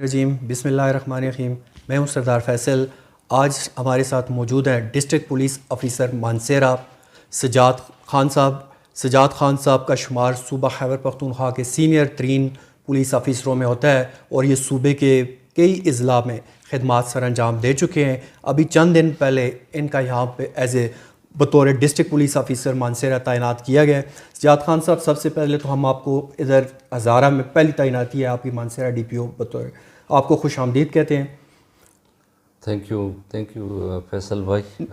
رجیم بسم اللہ الرحمن الرحیم. میں ہوں سردار فیصل. آج ہمارے ساتھ موجود ہیں district police officer Mansehra Sajjad Khan صاحب. سجاد خان صاحب کا شمار صوبہ خیبر پختونخوا کے سینئر ترین پولیس آفیسروں میں ہوتا ہے اور یہ صوبے کے کئی اضلاع میں خدمات سر انجام دے چکے ہیں. ابھی چند دن پہلے ان کا یہاں پہ بطور ڈسٹرکٹ پولیس آفیسر مانسیرا تعینات کیا گیا ہے. سجاد خان صاحب، سب سے پہلے تو ہم آپ کو ادھر ہزارہ میں پہلی تعیناتی ہے آپ کی مانسیرا ڈی پی او بطور، آپ کو خوش آمدید کہتے ہیں. تھینک یو فیصل بھائی،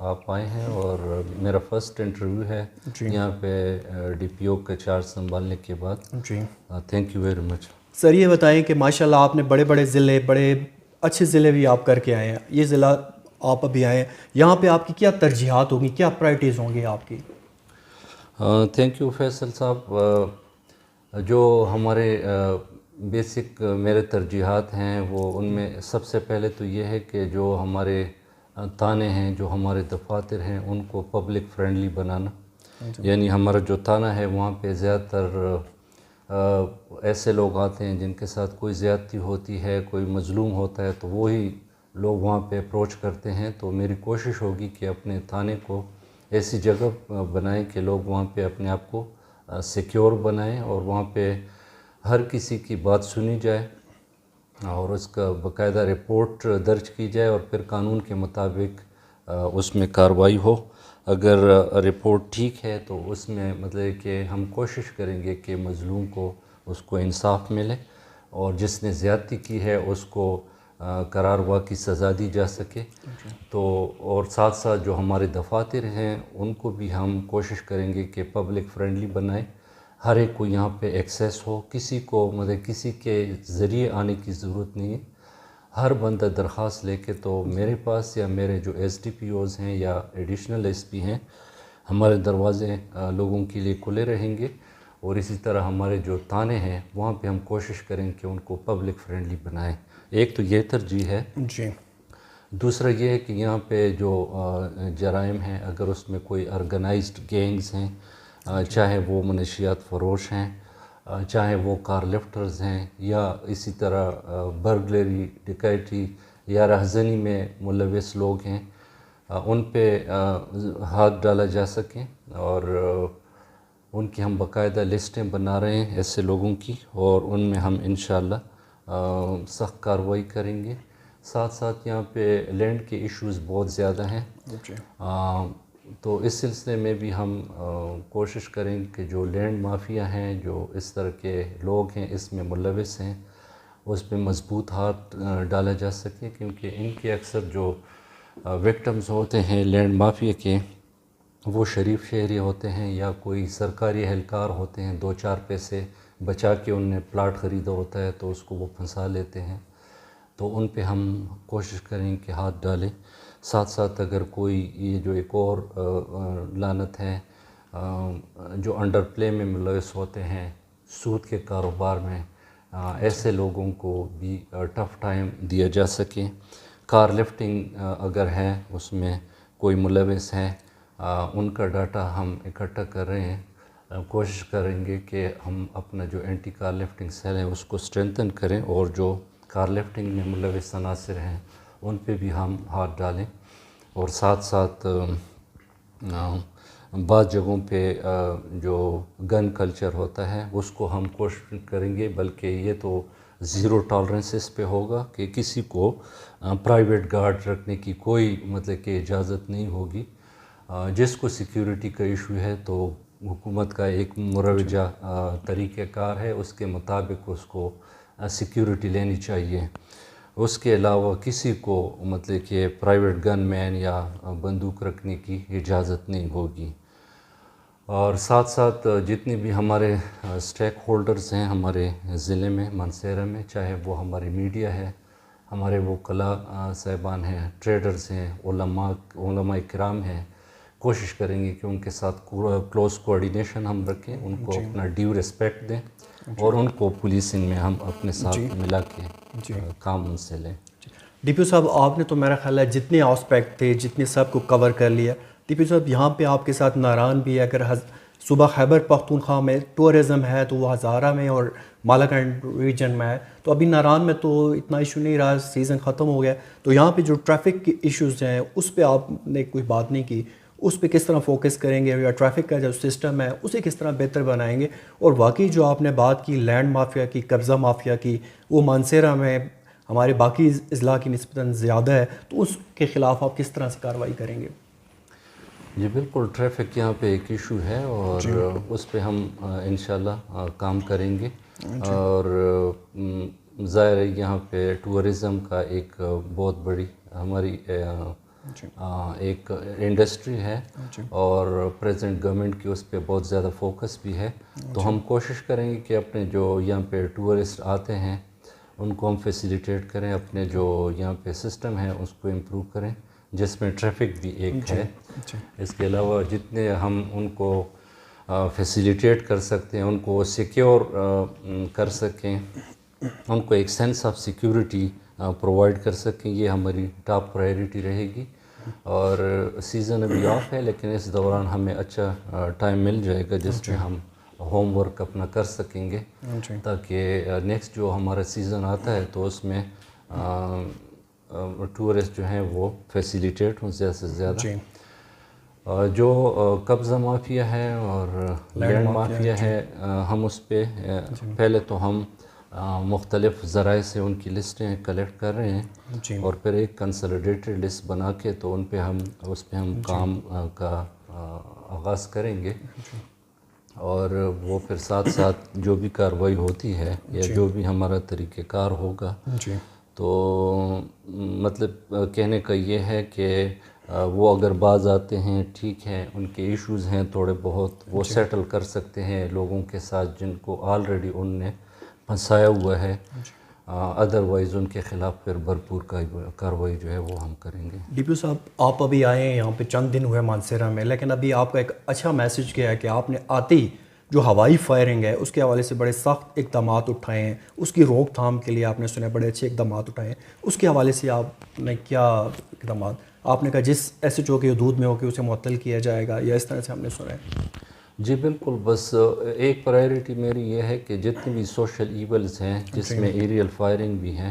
آپ آئے ہیں اور میرا فرسٹ انٹرویو ہے یہاں پہ ڈی پی او کا چارج سنبھالنے کے بعد. جی تھینک یو ویری مچ. سر، یہ بتائیں کہ ماشاءاللہ آپ نے بڑے بڑے ضلع، بڑے اچھے ضلع بھی آپ کر کے آئے ہیں. یہ ضلع آپ ابھی آئے ہیں، یہاں پہ آپ کی کیا ترجیحات ہوں گی، کیا پرائرٹیز ہوں گی آپ کی؟ تھینک یو فیصل صاحب. جو ہمارے بیسک میرے ترجیحات ہیں وہ ان میں سب سے پہلے تو یہ ہے کہ جو ہمارے تانے ہیں، جو ہمارے دفاتر ہیں، ان کو پبلک فرینڈلی بنانا. یعنی ہمارا جو تانہ ہے وہاں پہ زیادہ تر ایسے لوگ آتے ہیں جن کے ساتھ کوئی زیادتی ہوتی ہے، کوئی مظلوم ہوتا ہے تو وہی لوگ وہاں پہ اپروچ کرتے ہیں. تو میری کوشش ہوگی کہ اپنے تانے کو ایسی جگہ بنائیں کہ لوگ وہاں پہ اپنے آپ کو سیکیور بنائیں اور وہاں پہ ہر کسی کی بات سنی جائے اور اس کا باقاعدہ رپورٹ درج کی جائے اور پھر قانون کے مطابق اس میں کارروائی ہو. اگر رپورٹ ٹھیک ہے تو اس میں مطلب کہ ہم کوشش کریں گے کہ مظلوم کو اس کو انصاف ملے اور جس نے زیادتی کی ہے اس کو قرار کی سزا دی جا سکے. تو اور ساتھ ساتھ جو ہمارے دفاتر ہیں ان کو بھی ہم کوشش کریں گے کہ پبلک فرینڈلی بنائیں. ہر ایک کو یہاں پہ ایکسیس ہو، کسی کو مطلب کسی کے ذریعے آنے کی ضرورت نہیں ہے. ہر بندہ درخواست لے کے تو میرے پاس یا میرے جو ایس ڈی پی اوز ہیں یا ایڈیشنل ایس پی ہیں، ہمارے دروازے لوگوں کے لیے کھلے رہیں گے. اور اسی طرح ہمارے جو تانے ہیں وہاں پہ ہم کوشش کریں کہ ان کو پبلک فرینڈلی بنائیں. ایک تو یہ ترجیح ہے. جی. دوسرا یہ ہے کہ یہاں پہ جو جرائم ہیں، اگر اس میں کوئی آرگنائزڈ گینگز ہیں، چاہے وہ منشیات فروش ہیں، چاہے وہ کار لفٹرز ہیں، یا اسی طرح برگلری، ڈکیتی یا رہزنی میں ملوث لوگ ہیں، ان پہ ہاتھ ڈالا جا سکے. اور ان کی ہم باقاعدہ لسٹیں بنا رہے ہیں ایسے لوگوں کی، اور ان میں ہم انشاءاللہ سخت کارروائی کریں گے. ساتھ ساتھ یہاں پہ لینڈ کے ایشوز بہت زیادہ ہیں. تو اس سلسلے میں بھی ہم کوشش کریں کہ جو لینڈ مافیا ہیں، جو اس طرح کے لوگ ہیں اس میں ملوث ہیں، اس پہ مضبوط ہاتھ ڈالا جا سکے. کیونکہ ان کے اکثر جو وکٹمز ہوتے ہیں لینڈ مافیا کے، وہ شریف شہری ہوتے ہیں یا کوئی سرکاری اہلکار ہوتے ہیں. 2-4 پیسے بچا کے ان نے پلاٹ خریدا ہوتا ہے تو اس کو وہ پھنسا لیتے ہیں. تو ان پہ ہم کوشش کریں کہ ہاتھ ڈالیں. ساتھ ساتھ اگر کوئی یہ جو ایک اور لعنت ہے، جو انڈر پلے میں ملوث ہوتے ہیں، سود کے کاروبار میں، ایسے لوگوں کو بھی ٹف ٹائم دیا جا سکے. کار لفٹنگ اگر ہے، اس میں کوئی ملوث ہیں، ان کا ڈاٹا ہم اکٹھا کر رہے ہیں. کوشش کریں گے کہ ہم اپنا جو اینٹی کار لفٹنگ سیل ہے اس کو اسٹرینتھن کریں اور جو کار لفٹنگ میں ملوث عناصر ہیں ان پہ بھی ہم ہاتھ ڈالیں. اور ساتھ ساتھ بعض جگہوں پہ جو گن کلچر ہوتا ہے اس کو ہم کوشش کریں گے، بلکہ یہ تو زیرو ٹالرنسز پہ ہوگا کہ کسی کو پرائیویٹ گارڈ رکھنے کی کوئی مطلب کہ اجازت نہیں ہوگی. جس کو سیکیورٹی کا ایشو ہے تو حکومت کا ایک مروجہ طریقہ کار ہے، اس کے مطابق اس کو سیکیورٹی لینی چاہیے. اس کے علاوہ کسی کو مطلب کہ پرائیویٹ گن مین یا بندوق رکھنے کی اجازت نہیں ہوگی. اور ساتھ ساتھ جتنے بھی ہمارے اسٹیک ہولڈرز ہیں ہمارے ضلع میں، مانسیرا میں، چاہے وہ ہماری میڈیا ہے، ہمارے وکلاء صاحبان ہیں، ٹریڈرز ہیں، علماء کرام ہیں، کوشش کریں گے کہ ان کے ساتھ کلوز کوآرڈینیشن ہم رکھیں، ان کو اپنا ڈیو ریسپیکٹ دیں اور ان کو پولیسنگ میں ہم اپنے ساتھ ملا کے کام ان سے لیں. ڈی پی او صاحب، آپ نے تو میرا خیال ہے جتنے آسپیکٹ تھے، جتنے سب کو کور کر لیا. ڈی پی او صاحب، یہاں پہ آپ کے ساتھ ناران بھی ہے، اگر صوبہ خیبر پختونخوا میں ٹورزم ہے تو وہ ہزارہ میں اور مالاکنڈ ریجن میں ہے. تو ابھی ناران میں تو اتنا ایشو نہیں رہا, سیزن ختم ہو گیا. تو یہاں پہ جو ٹریفک کے ایشوز ہیں اس پہ آپ نے کوئی بات نہیں کی, اس پہ کس طرح فوکس کریں گے, یا ٹریفک کا جو سسٹم ہے اسے کس طرح بہتر بنائیں گے؟ اور واقعی جو آپ نے بات کی لینڈ مافیا کی, قبضہ مافیا کی, وہ مانسیرا میں ہمارے باقی اضلاع کی نسبتاً زیادہ ہے, تو اس کے خلاف آپ کس طرح سے کارروائی کریں گے؟ جی بالکل, ٹریفک یہاں پہ ایک ایشو ہے اور اس پہ ہم انشاءاللہ کام کریں گے. اور ظاہر ہے یہاں پہ ٹورزم کا ایک بہت بڑی ہماری ایک انڈسٹری ہے اور پریزنٹ گورنمنٹ کی اس پہ بہت زیادہ فوکس بھی ہے. تو ہم کوشش کریں گے کہ اپنے جو یہاں پہ ٹورسٹ آتے ہیں ان کو ہم فیسیلیٹیٹ کریں, اپنے جو یہاں پہ سسٹم ہے اس کو امپروو کریں, جس میں ٹریفک بھی ایک ہے. اس کے علاوہ جتنے ہم ان کو فیسیلیٹیٹ کر سکتے ہیں, ان کو سیکیور کر سکیں, ان کو ایک سینس آف سیکیورٹی پرووائڈ کر سکیں, یہ ہماری ٹاپ پرائیورٹی رہے گی. اور سیزن ابھی آف ہے لیکن اس دوران ہمیں اچھا ٹائم مل جائے گا جس میں ہم ہوم ورک اپنا کر سکیں گے, تاکہ نیکسٹ جو ہمارا سیزن آتا ہے تو اس میں ٹورسٹ جو ہیں وہ فیسیلیٹیٹ ہوں زیادہ سے زیادہ. جو قبضہ مافیا ہے اور لینڈ مافیا ہے, ہم اس پہ پہلے تو ہم مختلف ذرائع سے ان کی لسٹیں کلیکٹ کر رہے ہیں اور پھر ایک کنسولیڈیٹڈ لسٹ بنا کے تو اس پہ ہم کام کا آغاز کریں گے. اور وہ پھر ساتھ ساتھ جو بھی کارروائی ہوتی ہے یا جو بھی ہمارا طریقہ کار ہوگا, تو مطلب کہنے کا یہ ہے کہ وہ اگر باز آتے ہیں ٹھیک ہے, ان کے ایشوز ہیں تھوڑے بہت, وہ سیٹل کر سکتے ہیں لوگوں کے ساتھ جن کو آلریڈی ان نے پھنسایا ہوا ہے. ادروائز ان کے خلاف پھر بھرپور کارروائی جو ہے وہ ہم کریں گے. ڈی پی او صاحب, آپ ابھی آئے ہیں یہاں پہ چند دن ہوئے مانسیرا میں, لیکن ابھی آپ کا ایک اچھا میسج کیا ہے کہ آپ نے آتے ہی جو ہوائی فائرنگ ہے اس کے حوالے سے بڑے سخت اقدامات اٹھائے ہیں, اس کی روک تھام کے لیے آپ نے سنے بڑے اچھے اقدامات اٹھائے ہیں. اس کے حوالے سے آپ نے کیا اقدامات, آپ نے کہا جس ایس ایچ او کی حدود میں ہو کہ اسے معطل کیا جائے گا, یا اس طرح سے ہم نے سنا ہے؟ جی بالکل, بس ایک پرائیورٹی میری یہ ہے کہ جتنی بھی سوشل ایولز ہیں جس میں ایریل فائرنگ بھی ہیں,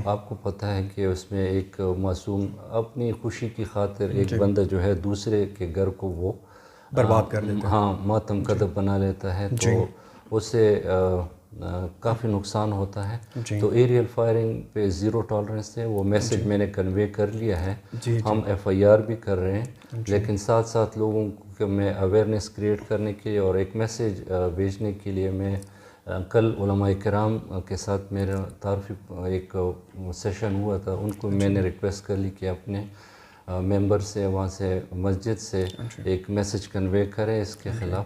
آپ کو پتہ ہے کہ اس میں ایک معصوم اپنی خوشی کی خاطر ایک بندہ جو ہے دوسرے کے گھر کو وہ برباد کر دیتا ہے, ہاں ماتم کدب بنا لیتا ہے, تو اس سے کافی نقصان ہوتا ہے. تو ایریل فائرنگ پہ زیرو ٹالرنس ہے, وہ میسج میں نے کنوے کر لیا ہے. ہم ایف آئی آر بھی کر رہے ہیں, لیکن ساتھ ساتھ لوگوں کو میں اویئرنیس کریٹ کرنے کے لیے اور ایک میسیج بھیجنے کے لیے میں کل علماء کرام کے ساتھ میرا تعارفی ایک سیشن ہوا تھا, ان کو میں نے ریکویسٹ کر لی کہ اپنے ممبر سے وہاں سے مسجد سے ایک میسج کنوے کریں اس کے خلاف.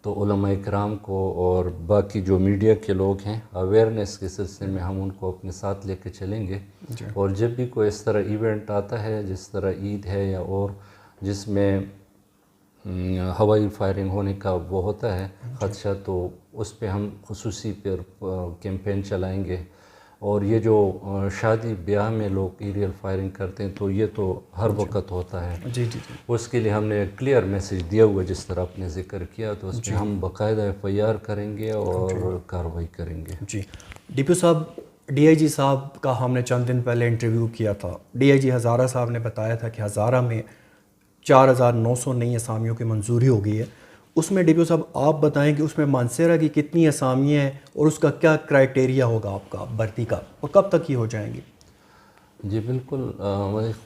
تو علماء کرام کو اور باقی جو میڈیا کے لوگ ہیں اویئرنیس کے سلسلے میں ہم ان کو اپنے ساتھ لے کے چلیں گے. اور جب بھی کوئی اس طرح ایونٹ آتا ہے جس طرح عید ہے یا اور جس میں ہوائی فائرنگ ہونے کا وہ ہوتا ہے خدشہ, تو اس پہ ہم خصوصی پھر کیمپین چلائیں گے. اور یہ جو شادی بیاہ میں لوگ ایریل فائرنگ کرتے ہیں تو یہ تو ہر وقت ہوتا ہے. اس کے لیے ہم نے کلیئر میسیج دیا ہوا جس طرح آپ نے ذکر کیا, تو اس پہ ہم باقاعدہ ایف آئی آر کریں گے اور کارروائی کریں گے. جی ڈی پی او صاحب, ڈی آئی جی صاحب کا ہم نے چند دن پہلے انٹرویو کیا تھا. ڈی آئی جی ہزارہ صاحب نے بتایا تھا کہ ہزارہ میں 4,900 نئی اسامیوں کی منظوری ہو گئی ہے. اس میں ڈی پی او صاحب آپ بتائیں کہ اس میں مانسیرا کی کتنی اسامیاں ہیں اور اس کا کیا کرائٹیریا ہوگا آپ کا بھرتی کا, اور کب تک یہ ہو جائیں گی؟ جی بالکل,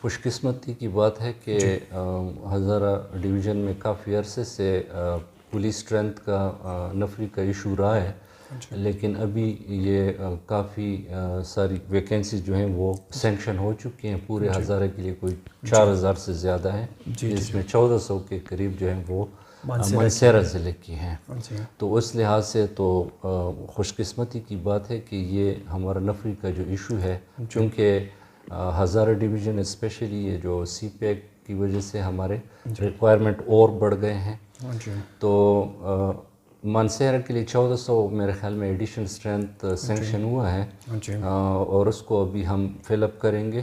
خوش قسمتی کی بات ہے کہ ہزارہ ڈویژن میں کافی عرصے سے پولیس اسٹرینتھ کا نفری کا ایشو رہا ہے, لیکن ابھی یہ کافی ساری ویکینسیز جو ہیں وہ سینکشن ہو چکی ہیں. پورے ہزارہ کے لیے کوئی 4,000 سے زیادہ ہیں, جس میں 1,400 کے قریب جو ہیں وہ مانسیرا ضلع کی ہیں. تو اس لحاظ سے تو خوش قسمتی کی بات ہے کہ یہ ہمارا نفری کا جو ایشو ہے, کیونکہ ہزارہ ڈویژن اسپیشلی یہ جو سی پیک کی وجہ سے ہمارے ریکوائرمنٹ اور بڑھ گئے ہیں. تو مانسیرا کے لیے 1,400 میرے خیال میں ایڈیشنل اسٹرینتھ سینکشن ہوا ہے, اور اس کو ابھی ہم فل اپ کریں گے.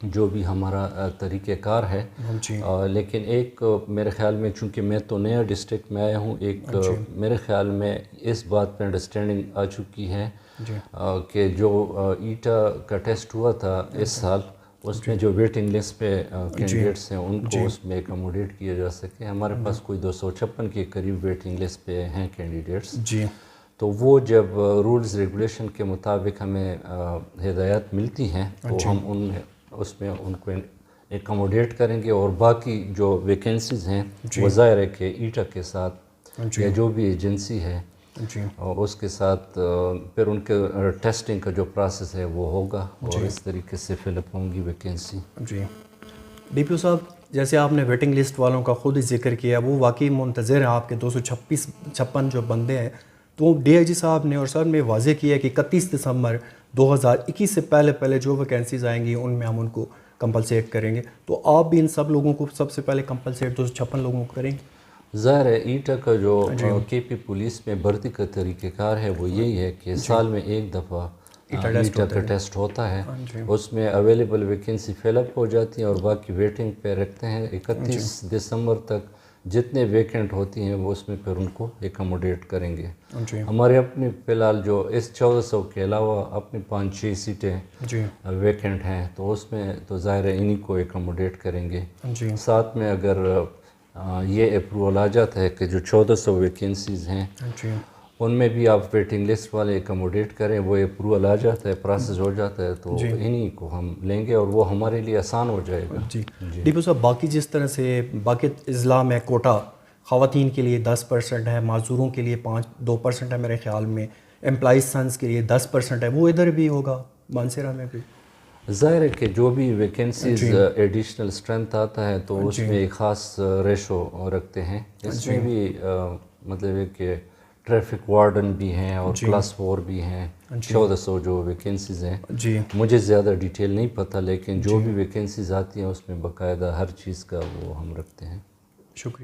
جو بھی ہمارا طریقہ کار ہے. جی لیکن ایک میرے خیال میں چونکہ میں تو نیا ڈسٹرکٹ میں آیا ہوں, ایک میرے خیال میں اس بات پہ انڈرسٹینڈنگ آ چکی ہے کہ جو ایٹا کا ٹیسٹ ہوا تھا اس سال, اس میں جو ویٹنگ لسٹ پہ کینڈیڈیٹس ہیں ان کو اس میں اکاموڈیٹ کیا جا سکے. ہمارے پاس کوئی 256 کے قریب ویٹنگ لسٹ پہ ہیں کینڈیڈیٹس. جی تو وہ جب رولز ریگولیشن کے مطابق ہمیں ہدایات ملتی ہیں تو ہم اس میں ان کو اکاموڈیٹ کریں گے, اور باقی جو ویکنسیز ہیں وہ ظاہر ہے کہ ایٹا کے ساتھ یا جو بھی ایجنسی ہے اور اس کے ساتھ پھر ان کے ٹیسٹنگ کا جو پروسیس ہے وہ ہوگا, اور اس طریقے سے فل اپ ہوں گی ویکنسی. جی ڈی پی او صاحب, جیسے آپ نے ویٹنگ لسٹ والوں کا خود ہی ذکر کیا, وہ واقعی منتظر ہیں آپ کے 256 جو بندے ہیں. تو ڈی آئی جی صاحب نے اور سر نے واضح کیا ہے کہ 31 دسمبر 2021 سے پہلے جو ویکینسیز آئیں گی ان میں ہم ان کو کمپلسیٹ کریں گے. تو آپ بھی ان سب لوگوں کو سب سے پہلے کمپلسیٹ 256 لوگوں کو کریں گے؟ ظاہر ہے ایٹا کا جو کے پی پولیس میں بھرتی کا طریقہ کار ہے وہ یہی ہے کہ سال میں ایک دفعہ ایٹا کا ٹیسٹ ہوتا ہے. اس میں اویلیبل ویکنسی فل اپ ہو جاتی ہیں اور باقی ویٹنگ پہ رکھتے ہیں. 31 دسمبر تک جتنے ویکنٹ ہوتی ہیں وہ اس میں پھر ان کو اکاموڈیٹ کریں گے. ہمارے اپنے فی الحال جو اس 1400 کے علاوہ اپنی 5-6 سیٹیں ویکنٹ ہیں, تو اس میں تو ظاہر ہے انہی کو اکاموڈیٹ کریں گے. ساتھ میں اگر یہ اپروول آ جاتا ہے کہ جو 1400 ویکنسیز ہیں ان میں بھی آپ ویٹنگ لسٹ والے اکاموڈیٹ کریں, وہ اپروول آ جاتا ہے, پروسیس ہو جاتا ہے, تو انہی کو ہم لیں گے اور وہ ہمارے لیے آسان ہو جائے گا. جی ڈی پی او صاحب, باقی جس طرح سے باقی اضلاع میں کوٹا خواتین کے لیے 10% ہے, معذوروں کے لیے 2% ہے میرے خیال میں, امپلائیز سنس کے لیے 10% ہے, وہ ادھر بھی ہوگا مانسیرا میں بھی؟ ظاہر ہے کہ جو بھی ویکنسیز ایڈیشنل اسٹرینتھ آتا ہے تو اس میں ایک خاص ریشو رکھتے ہیں. اس میں بھی مطلب ہے کہ ٹریفک وارڈن بھی ہیں اور کلاس 4 بھی ہیں. 1400 جو ویکنسیز ہیں, مجھے زیادہ ڈیٹیل نہیں پتہ, لیکن جو بھی ویکنسیز آتی ہیں اس میں باقاعدہ ہر چیز کا وہ ہم رکھتے ہیں. شکریہ.